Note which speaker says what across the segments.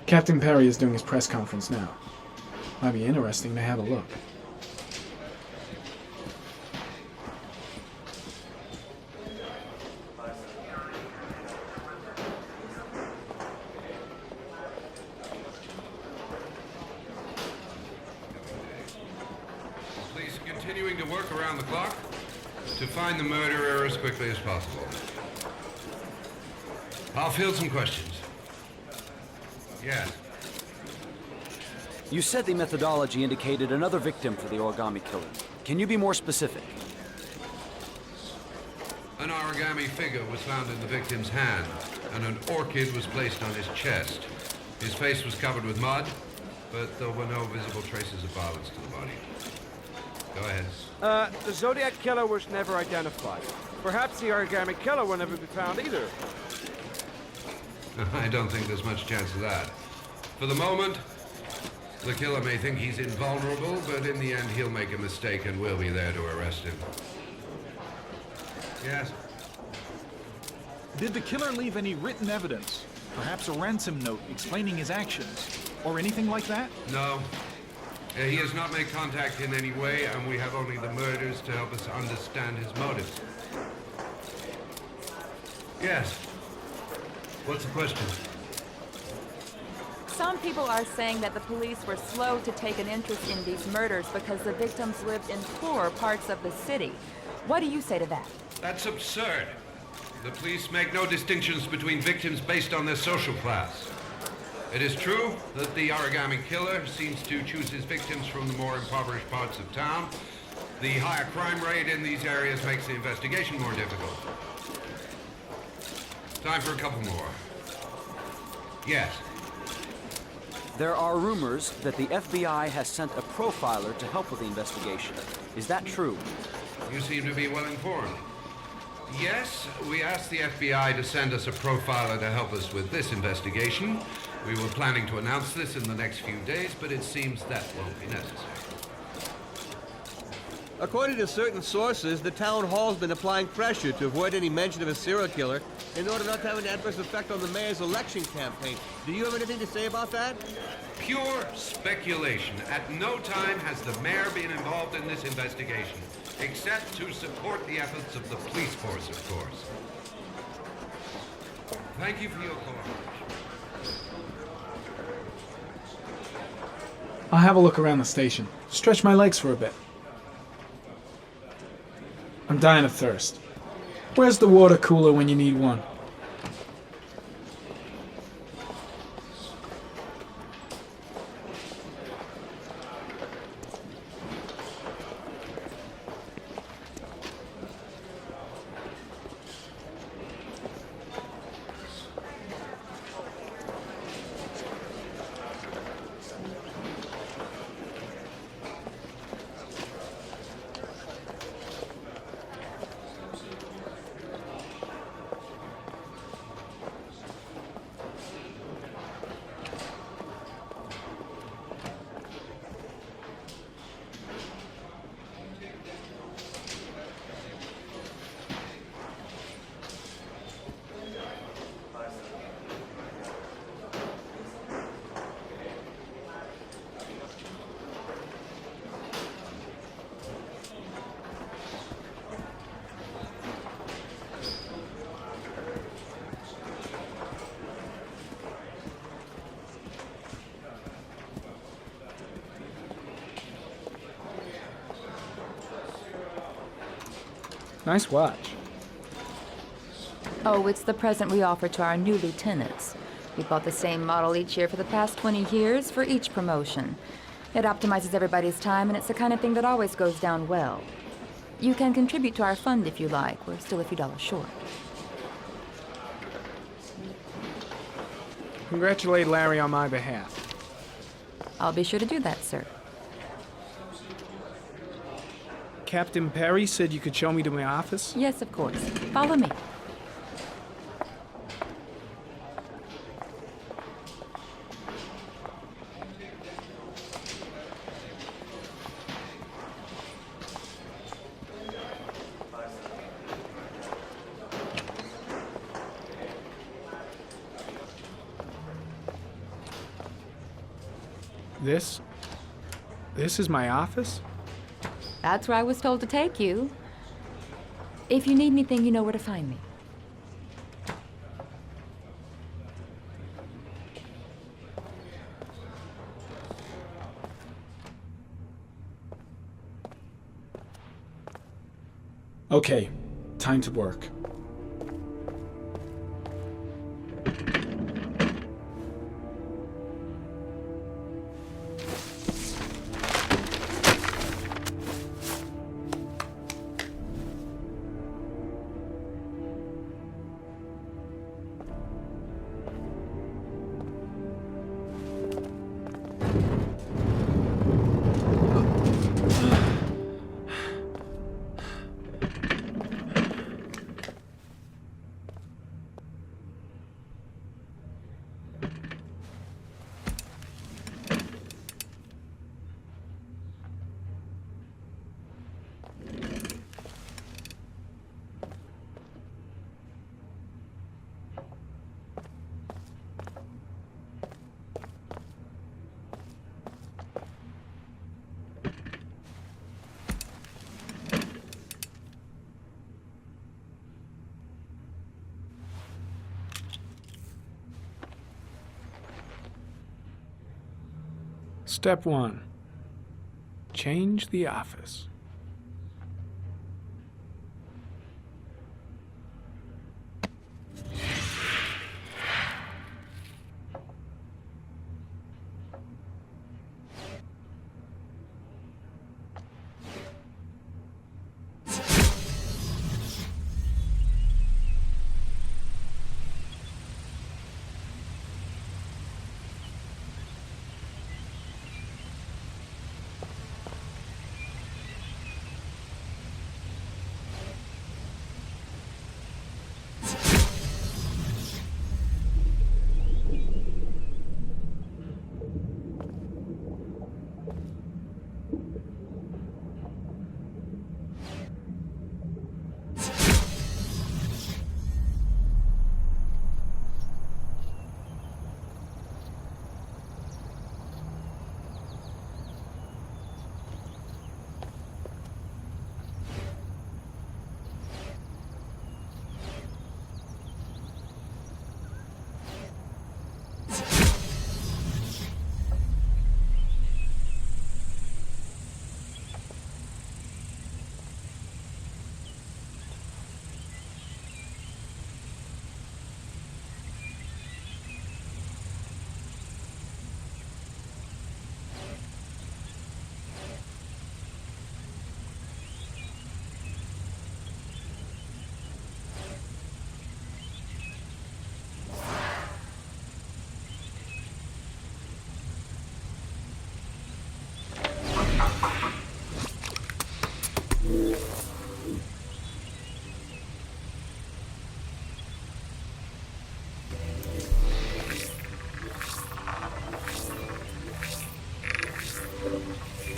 Speaker 1: Captain Perry is doing his press conference now. Might be interesting to have a look.
Speaker 2: Police are continuing to work around the clock to find the murderer as quickly as possible. I'll field some questions. Yes.
Speaker 3: You said the methodology indicated another victim for the origami killer. Can you be more specific?
Speaker 2: An origami figure was found in the victim's hand, and an orchid was placed on his chest. His face was covered with mud, but there were no visible traces of violence to the body. Go ahead.
Speaker 4: The Zodiac Killer was never identified. Perhaps the origami killer will never be found either.
Speaker 2: I don't think there's much chance of that. For the moment, the killer may think he's invulnerable, but in the end he'll make a mistake and we'll be there to arrest him. Yes?
Speaker 5: Did the killer leave any written evidence? Perhaps a ransom note explaining his actions? Or anything like that?
Speaker 2: No. He has not made contact in any way, and we have only the murders to help us understand his motives. Yes. What's the question?
Speaker 6: Some people are saying that the police were slow to take an interest in these murders because the victims lived in poorer parts of the city. What do you say to that?
Speaker 2: That's absurd. The police make no distinctions between victims based on their social class. It is true that the origami killer seems to choose his victims from the more impoverished parts of town. The higher crime rate in these areas makes the investigation more difficult. Time for a couple more. Yes.
Speaker 3: There are rumors that the FBI has sent a profiler to help with the investigation. Is that true?
Speaker 2: You seem to be well informed. Yes, we asked the FBI to send us a profiler to help us with this investigation. We were planning to announce this in the next few days, but it seems that won't be necessary.
Speaker 7: According to certain sources, the town hall's been applying pressure to avoid any mention of a serial killer in order not to have an adverse effect on the mayor's election campaign. Do you have anything to say about that?
Speaker 2: Pure speculation. At no time has the mayor been involved in this investigation, except to support the efforts of the police force, of course. Thank you for your cooperation.
Speaker 1: I'll have a look around the station. Stretch my legs for a bit. I'm dying of thirst. Where's the water cooler when you need one? Nice watch.
Speaker 6: Oh, it's the present we offer to our new lieutenants. We bought the same model each year for the past 20 years for each promotion. It optimizes everybody's time, and it's the kind of thing that always goes down well. You can contribute to our fund if you like. We're still a few dollars short.
Speaker 1: Congratulate Larry on my behalf.
Speaker 6: I'll be sure to do that, sir.
Speaker 1: Captain Perry said you could show me to my office?
Speaker 6: Yes, of course. Follow me.
Speaker 1: This is my office?
Speaker 6: That's where I was told to take you. If you need anything, you know where to find me.
Speaker 1: Okay, time to work. Step 1. Change the office.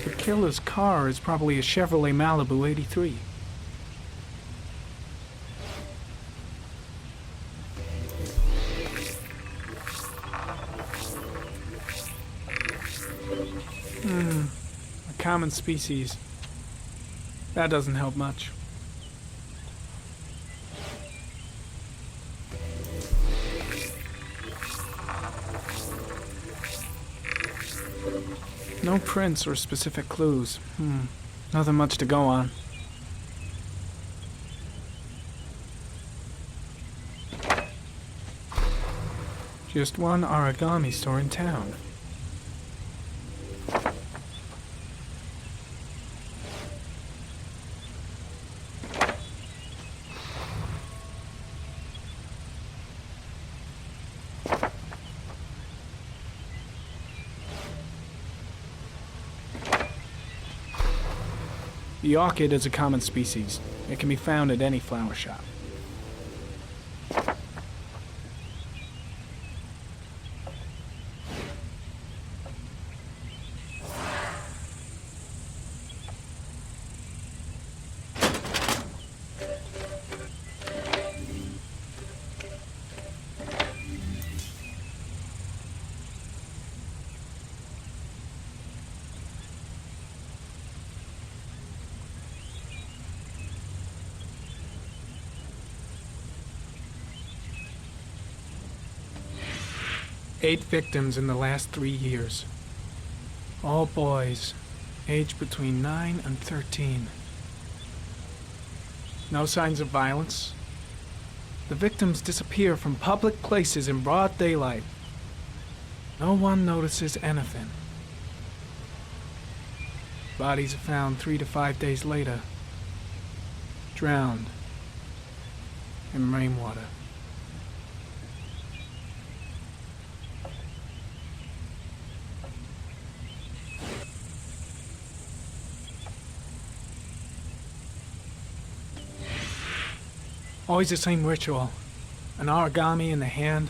Speaker 1: The killer's car is probably a Chevrolet Malibu 83. A common species. That doesn't help much. No prints or specific clues. Nothing much to go on. Just one origami store in town. The orchid is a common species. It can be found at any flower shop. 8 victims in the last 3 years. All boys, aged between 9 and 13. No signs of violence. The victims disappear from public places in broad daylight. No one notices anything. Bodies are found 3 to 5 days later, drowned in rainwater. Always the same ritual. An origami in the hand,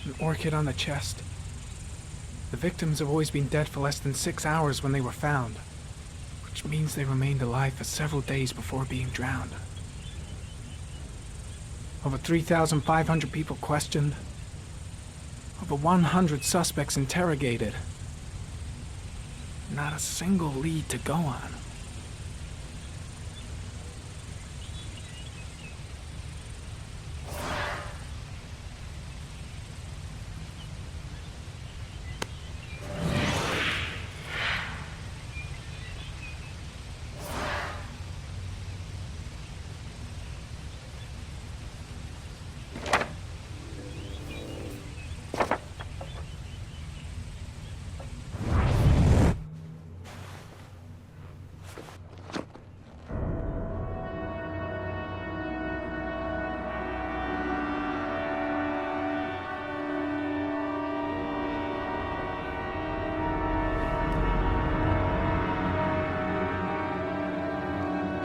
Speaker 1: an orchid on the chest. The victims have always been dead for less than 6 hours when they were found, which means they remained alive for several days before being drowned. Over 3,500 people questioned. Over 100 suspects interrogated. Not a single lead to go on.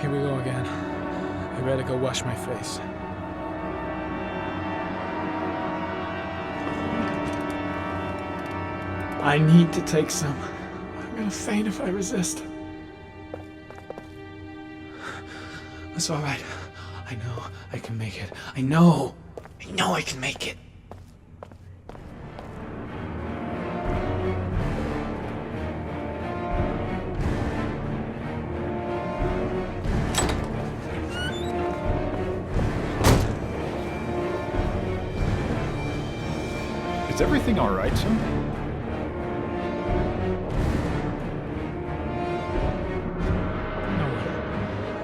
Speaker 1: Here we go again. I better go wash my face. I need to take some. I'm gonna faint if I resist. It's all right. I know I can make it. I know I can make it.
Speaker 5: Is everything all right, sir?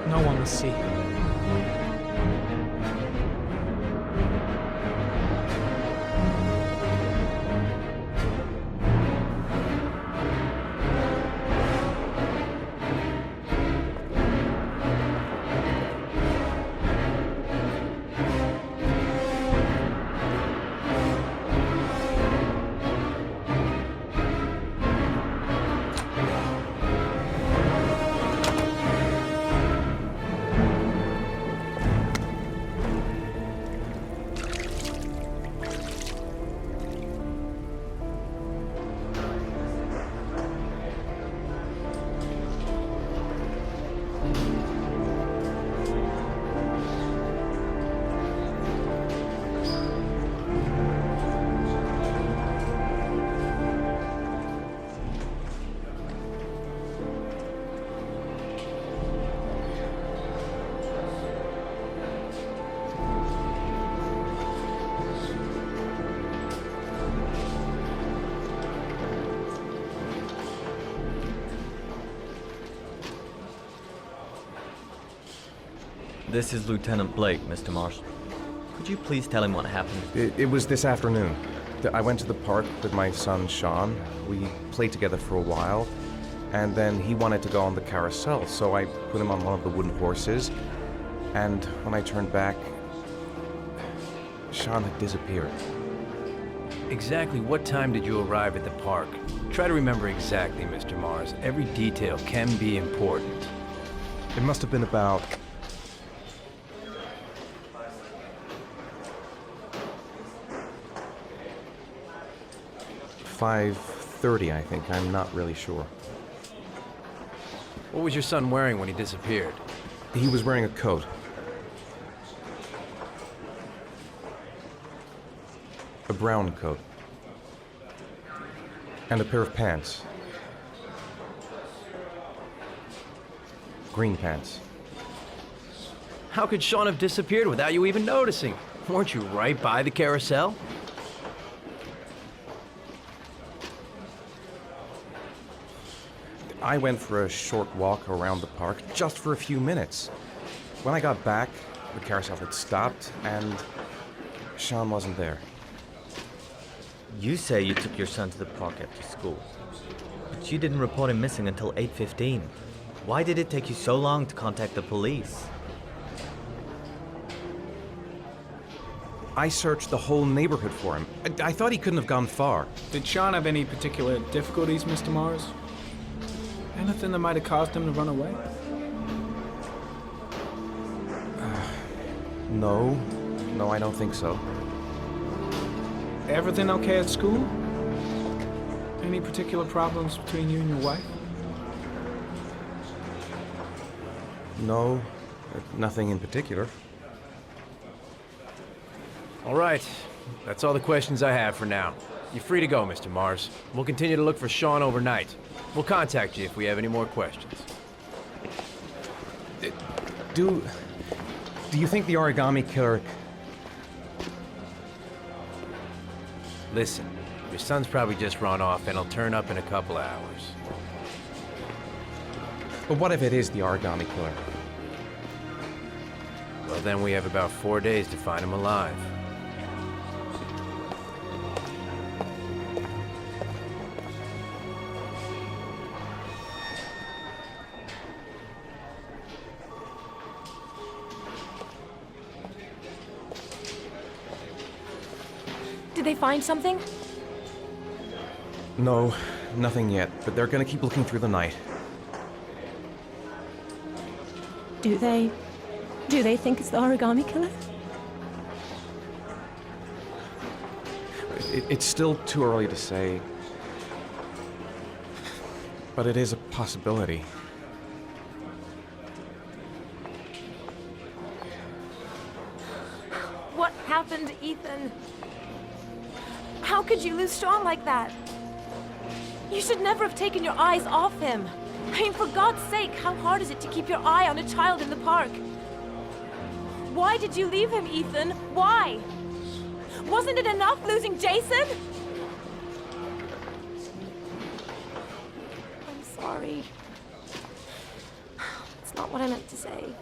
Speaker 1: No one will see.
Speaker 8: This is Lieutenant Blake, Mr. Marshall. Could you please tell him what happened?
Speaker 9: It was this afternoon. I went to the park with my son, Sean. We played together for a while, and then he wanted to go on the carousel, so I put him on one of the wooden horses, and when I turned back, Sean had disappeared.
Speaker 10: Exactly what time did you arrive at the park? Try to remember exactly, Mr. Mars. Every detail can be important.
Speaker 9: It must have been about 5:30, I think. I'm not really sure.
Speaker 10: What was your son wearing when he disappeared?
Speaker 9: He was wearing a coat. A brown coat. And a pair of pants. Green pants.
Speaker 10: How could Sean have disappeared without you even noticing? Weren't you right by the carousel?
Speaker 9: I went for a short walk around the park just for a few minutes. When I got back, the carousel had stopped and Sean wasn't there.
Speaker 8: You say you took your son to the park after school, but you didn't report him missing until 8:15. Why did it take you so long to contact the police?
Speaker 9: I searched the whole neighborhood for him. I thought he couldn't have gone far.
Speaker 1: Did Sean have any particular difficulties, Mr. Mars? Anything that might have caused him to run away?
Speaker 9: No, I don't think so.
Speaker 1: Everything okay at school? Any particular problems between you and your wife?
Speaker 9: No, nothing in particular.
Speaker 10: All right. That's all the questions I have for now. You're free to go, Mr. Mars. We'll continue to look for Sean overnight. We'll contact you if we have any more questions.
Speaker 9: Do you think the origami killer...
Speaker 10: Listen, your son's probably just run off and he'll turn up in a couple hours.
Speaker 9: But what if it is the origami killer?
Speaker 10: Well, then we have about 4 days to find him alive.
Speaker 11: Did they find something?
Speaker 9: No, nothing yet, but they're gonna keep looking through the night.
Speaker 11: Do they think it's the origami killer?
Speaker 9: It's still too early to say, but it is a possibility.
Speaker 11: What happened, Ethan? How could you lose Sean like that? You should never have taken your eyes off him. I mean, for God's sake, how hard is it to keep your eye on a child in the park? Why did you leave him, Ethan? Why? Wasn't it enough losing Jason? I'm sorry. It's not what I meant to say.